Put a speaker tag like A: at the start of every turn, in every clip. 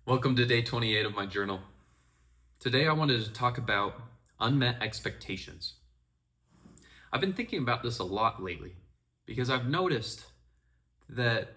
A: Welcome to day 28 of my journal. Today I wanted to talk about unmet expectations. I've been thinking about this a lot lately because I've noticed that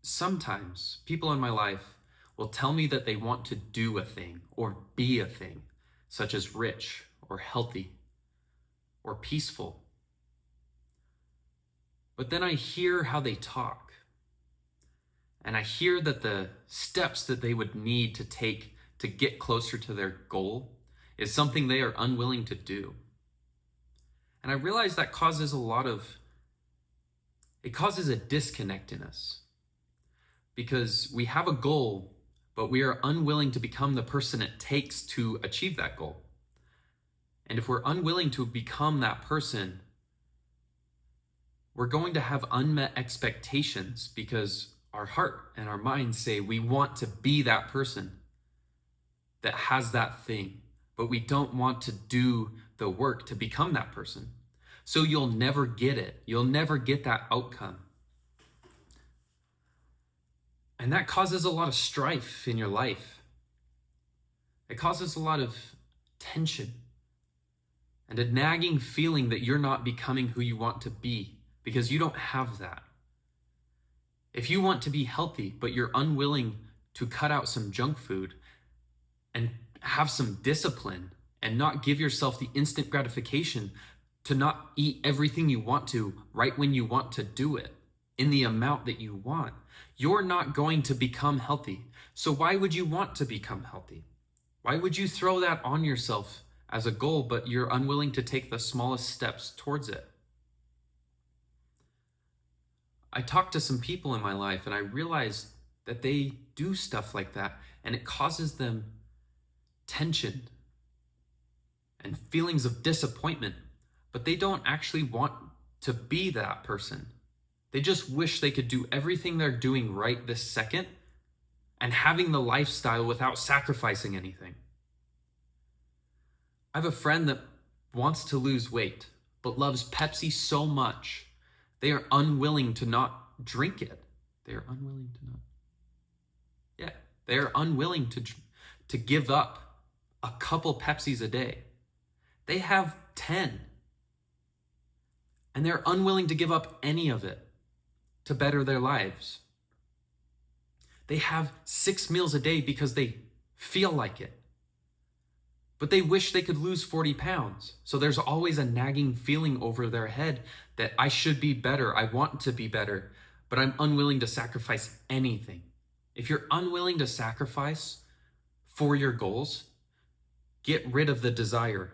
A: sometimes people in my life will tell me that they want to do a thing or be a thing, such as rich or healthy or peaceful. But then I hear how they talk. And I hear that the steps that they would need to take to get closer to their goal is something they are unwilling to do. And I realize that causes a disconnect in us. Because we have a goal, but we are unwilling to become the person it takes to achieve that goal. And if we're unwilling to become that person, we're going to have unmet expectations because our heart and our mind say we want to be that person that has that thing, but we don't want to do the work to become that person. So you'll never get it. You'll never get that outcome. And that causes a lot of strife in your life. It causes a lot of tension and a nagging feeling that you're not becoming who you want to be because you don't have that. If you want to be healthy, but you're unwilling to cut out some junk food and have some discipline and not give yourself the instant gratification to not eat everything you want to right when you want to do it in the amount that you want, you're not going to become healthy. So why would you want to become healthy? Why would you throw that on yourself as a goal, but you're unwilling to take the smallest steps towards it? I talked to some people in my life and I realized that they do stuff like that and it causes them tension and feelings of disappointment, but they don't actually want to be that person. They just wish they could do everything they're doing right this second and having the lifestyle without sacrificing anything. I have a friend that wants to lose weight, but loves Pepsi so much they are unwilling to not drink it. They are unwilling to give up a couple Pepsis a day. They have 10. And they're unwilling to give up any of it to better their lives. They have 6 meals a day because they feel like it. But they wish they could lose 40 pounds. So there's always a nagging feeling over their head that I should be better, I want to be better, but I'm unwilling to sacrifice anything. If you're unwilling to sacrifice for your goals, get rid of the desire.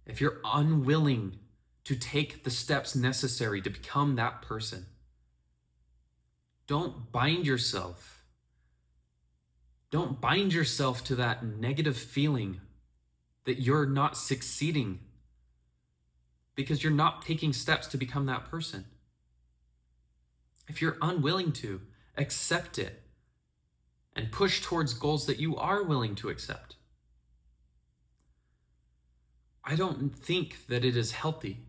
A: If you're unwilling to take the steps necessary to become that person, don't bind yourself. Don't bind yourself to that negative feeling that you're not succeeding because you're not taking steps to become that person. If you're unwilling to, accept it and push towards goals that you are willing to accept. I don't think that it is healthy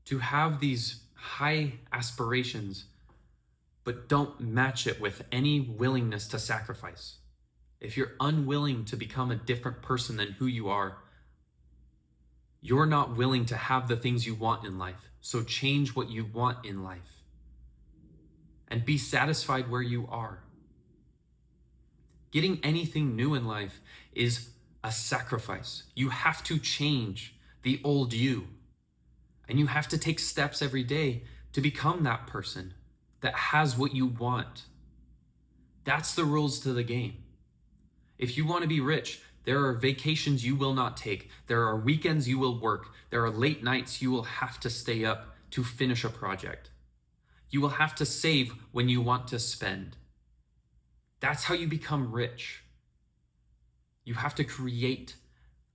A: to have these high aspirations, but don't match it with any willingness to sacrifice. If you're unwilling to become a different person than who you are, you're not willing to have the things you want in life. So change what you want in life and be satisfied where you are. Getting anything new in life is a sacrifice. You have to change the old you, and you have to take steps every day to become that person that has what you want. That's the rules to the game. If you want to be rich, there are vacations you will not take. There are weekends you will work. There are late nights you will have to stay up to finish a project. You will have to save when you want to spend. That's how you become rich. You have to create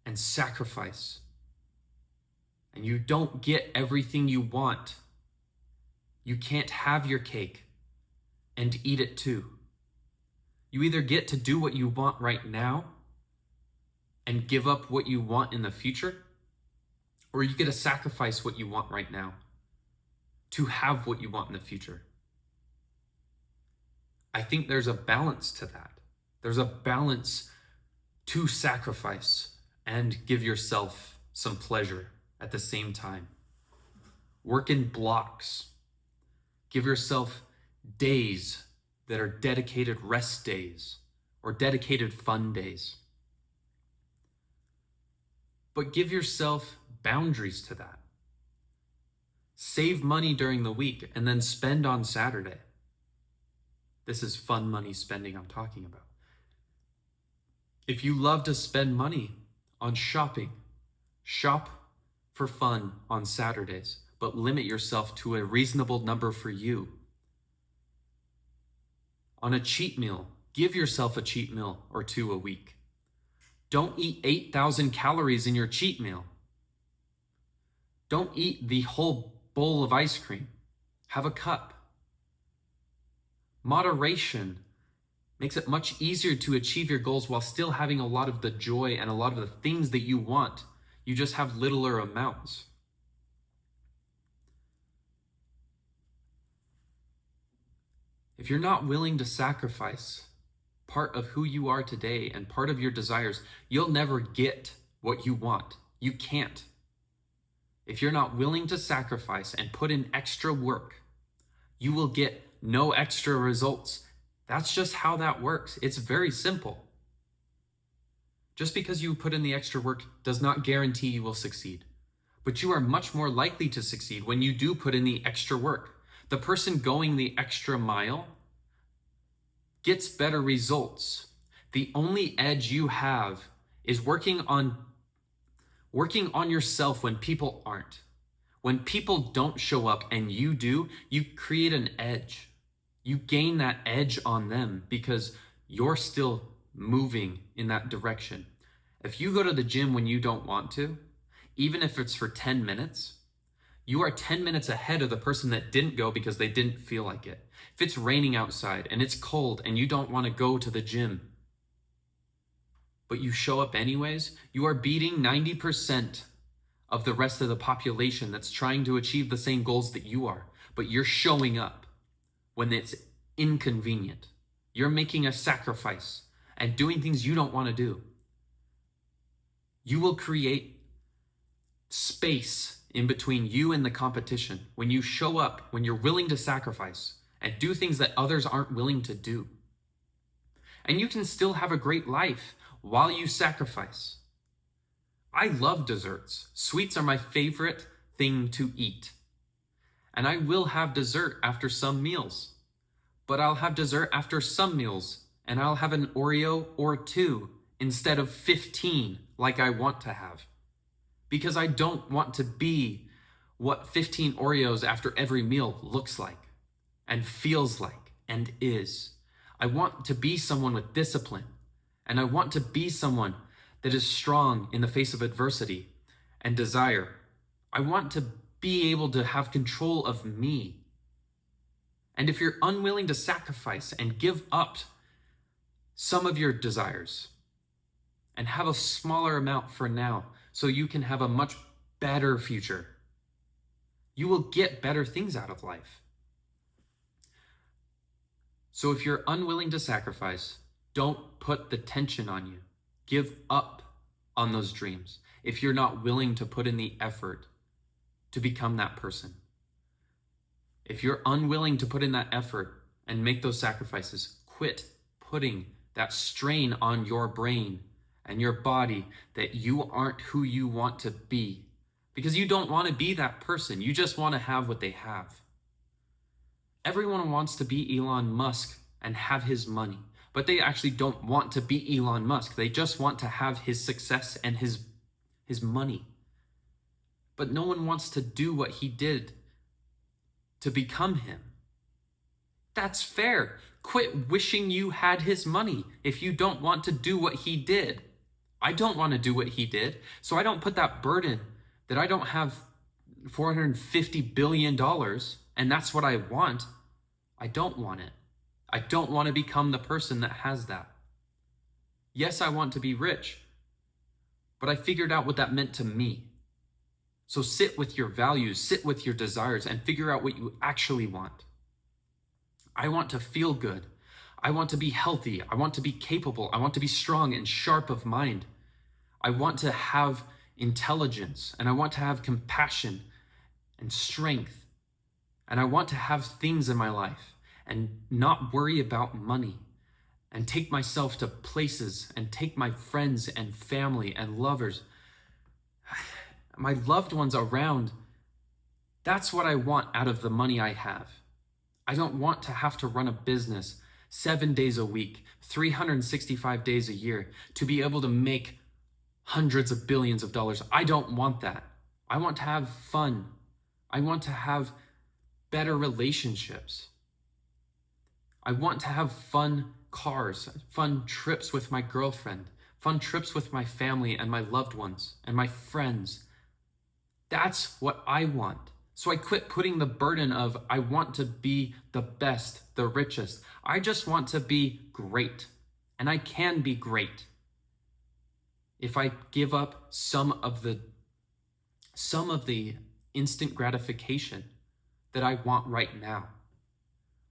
A: and sacrifice. And you don't get everything you want. You can't have your cake and eat it too. You either get to do what you want right now and give up what you want in the future, or you get to sacrifice what you want right now to have what you want in the future. I think there's a balance to that. There's a balance to sacrifice and give yourself some pleasure at the same time. Work in blocks. Give yourself days that are dedicated rest days or dedicated fun days. But give yourself boundaries to that. Save money during the week and then spend on Saturday. This is fun money spending I'm talking about. If you love to spend money on shopping, shop for fun on Saturdays, but limit yourself to a reasonable number for you. On a cheat meal, give yourself a cheat meal or two a week. Don't eat 8,000 calories in your cheat meal. Don't eat the whole bowl of ice cream. Have a cup. Moderation makes it much easier to achieve your goals while still having a lot of the joy and a lot of the things that you want. You just have littler amounts. If you're not willing to sacrifice part of who you are today and part of your desires, you'll never get what you want. You can't. If you're not willing to sacrifice and put in extra work, you will get no extra results. That's just how that works. It's very simple. Just because you put in the extra work does not guarantee you will succeed. But you are much more likely to succeed when you do put in the extra work. The person going the extra mile gets better results. The only edge you have is working on yourself when people aren't. When people don't show up and you do, you create an edge. You gain that edge on them because you're still moving in that direction. If you go to the gym when you don't want to, even if it's for 10 minutes, you are 10 minutes ahead of the person that didn't go because they didn't feel like it. If it's raining outside and it's cold and you don't want to go to the gym, but you show up anyways, you are beating 90% of the rest of the population that's trying to achieve the same goals that you are. But you're showing up when it's inconvenient. You're making a sacrifice and doing things you don't want to do. You will create space in between you and the competition when you show up, when you're willing to sacrifice and do things that others aren't willing to do. And you can still have a great life while you sacrifice. I love desserts. Sweets are my favorite thing to eat. And I will have dessert after some meals. But I'll have dessert after some meals, and I'll have an Oreo or two instead of 15 like I want to have. Because I don't want to be what 15 Oreos after every meal looks like and feels like and is. I want to be someone with discipline, and I want to be someone that is strong in the face of adversity and desire. I want to be able to have control of me. And if you're unwilling to sacrifice and give up some of your desires and have a smaller amount for now so you can have a much better future, you will get better things out of life. So if you're unwilling to sacrifice, don't put the tension on you. Give up on those dreams if you're not willing to put in the effort to become that person. If you're unwilling to put in that effort and make those sacrifices, quit putting that strain on your brain and your body that you aren't who you want to be. Because you don't want to be that person. You just want to have what they have. Everyone wants to be Elon Musk and have his money. But they actually don't want to be Elon Musk. They just want to have his success and his money. But no one wants to do what he did to become him. That's fair. Quit wishing you had his money if you don't want to do what he did. I don't want to do what he did, so I don't put that burden that I don't have $450 billion and that's what I want. I don't want it. I don't want to become the person that has that. Yes, I want to be rich, but I figured out what that meant to me. So sit with your values, sit with your desires, and figure out what you actually want. I want to feel good. I want to be healthy. I want to be capable. I want to be strong and sharp of mind. I want to have intelligence, and I want to have compassion and strength. And I want to have things in my life and not worry about money, and take myself to places and take my friends and family and lovers, my loved ones around. That's what I want out of the money I have. I don't want to have to run a business 7 days a week, 365 days a year, to be able to make hundreds of billions of dollars. I don't want that. I want to have fun. I want to have better relationships. I want to have fun cars, fun trips with my girlfriend, fun trips with my family and my loved ones and my friends. That's what I want. So I quit putting the burden of, I want to be the best, the richest. I just want to be great. And I can be great if I give up some of the instant gratification that I want right now.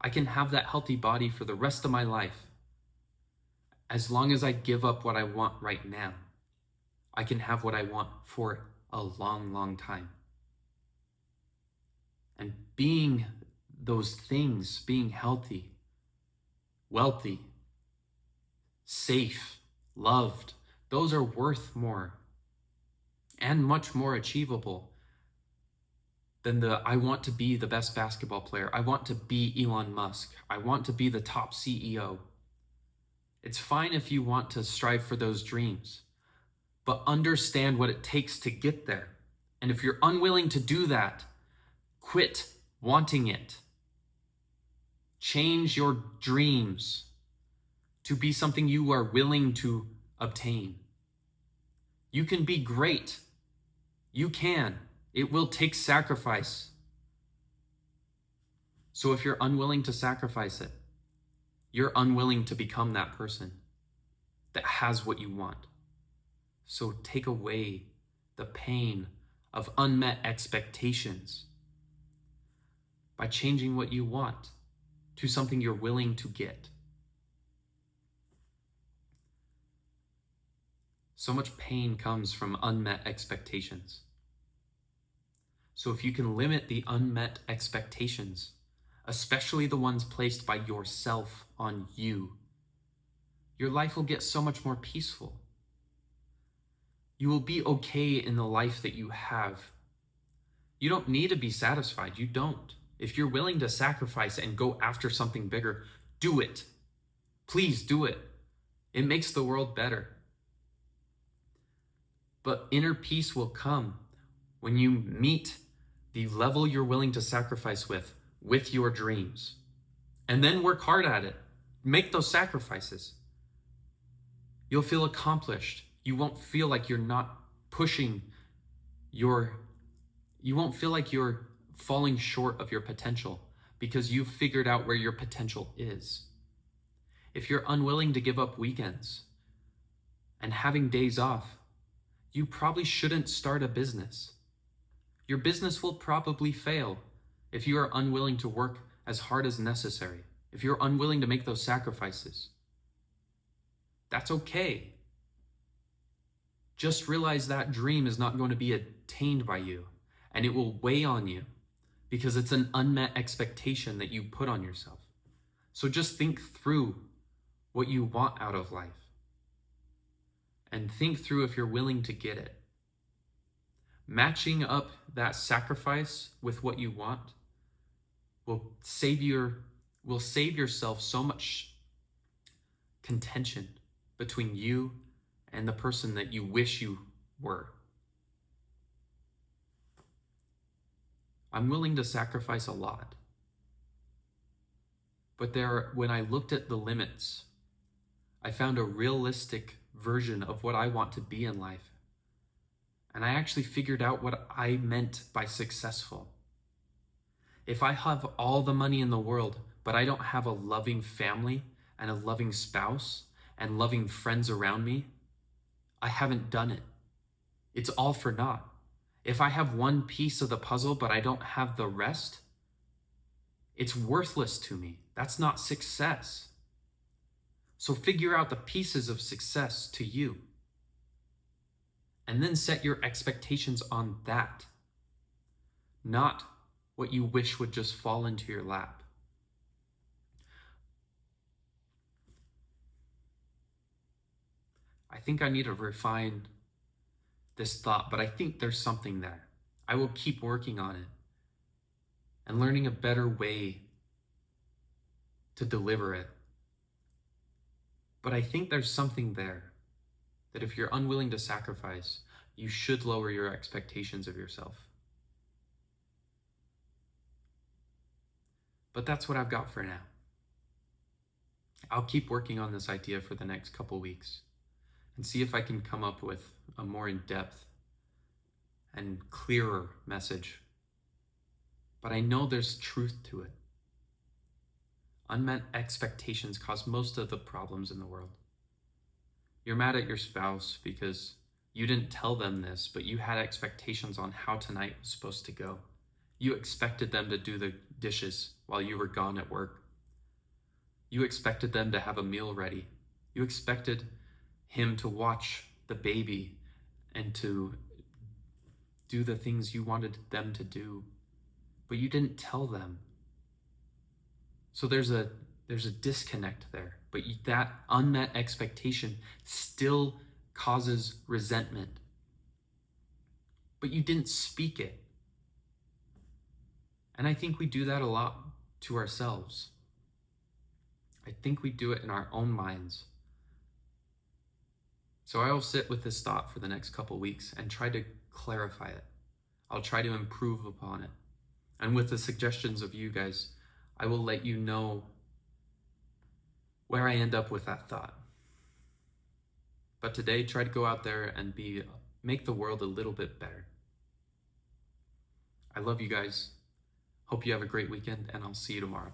A: I can have that healthy body for the rest of my life. As long as I give up what I want right now, I can have what I want for a long, long time. And being those things, being healthy, wealthy, safe, loved, those are worth more and much more achievable than I want to be the best basketball player. I want to be Elon Musk. I want to be the top CEO. It's fine if you want to strive for those dreams, but understand what it takes to get there. And if you're unwilling to do that, quit wanting it. Change your dreams to be something you are willing to obtain. You can be great. You can. It will take sacrifice. So if you're unwilling to sacrifice it, you're unwilling to become that person that has what you want. So take away the pain of unmet expectations by changing what you want to something you're willing to get. So much pain comes from unmet expectations. So if you can limit the unmet expectations, especially the ones placed by yourself on you, your life will get so much more peaceful. You will be okay in the life that you have. You don't need to be satisfied. You don't. If you're willing to sacrifice and go after something bigger, do it. Please do it. It makes the world better. But inner peace will come when you meet the level you're willing to sacrifice with your dreams. And then work hard at it. Make those sacrifices. You'll feel accomplished. You won't feel like you're not pushing you won't feel like you're falling short of your potential because you've figured out where your potential is. If you're unwilling to give up weekends and having days off, you probably shouldn't start a business. Your business will probably fail if you are unwilling to work as hard as necessary, if you're unwilling to make those sacrifices. That's okay. Just realize that dream is not going to be attained by you, and it will weigh on you because it's an unmet expectation that you put on yourself. So just think through what you want out of life and think through if you're willing to get it. Matching up that sacrifice with what you want will save yourself so much contention between you and the person that you wish you were. I'm willing to sacrifice a lot. But when I looked at the limits, I found a realistic version of what I want to be in life. And I actually figured out what I meant by successful. If I have all the money in the world, but I don't have a loving family and a loving spouse and loving friends around me, I haven't done it. It's all for naught. If I have one piece of the puzzle, but I don't have the rest, it's worthless to me. That's not success. So figure out the pieces of success to you. And then set your expectations on that, not what you wish would just fall into your lap. I think I need to refine this thought, but I think there's something there. I will keep working on it and learning a better way to deliver it. But I think there's something there that if you're unwilling to sacrifice, you should lower your expectations of yourself. But that's what I've got for now. I'll keep working on this idea for the next couple weeks and see if I can come up with a more in-depth and clearer message. But I know there's truth to it. Unmet expectations cause most of the problems in the world. You're mad at your spouse because you didn't tell them this, but you had expectations on how tonight was supposed to go. You expected them to do the dishes while you were gone at work. You expected them to have a meal ready. You expected him to watch the baby and to do the things you wanted them to do, but you didn't tell them. So there's a disconnect there, but that unmet expectation still causes resentment, but you didn't speak it. And I think we do that a lot to ourselves. I think we do it in our own minds. So I will sit with this thought for the next couple weeks and try to clarify it. I'll try to improve upon it. And with the suggestions of you guys, I will let you know where I end up with that thought. But today, try to go out there and make the world a little bit better. I love you guys. Hope you have a great weekend, and I'll see you tomorrow.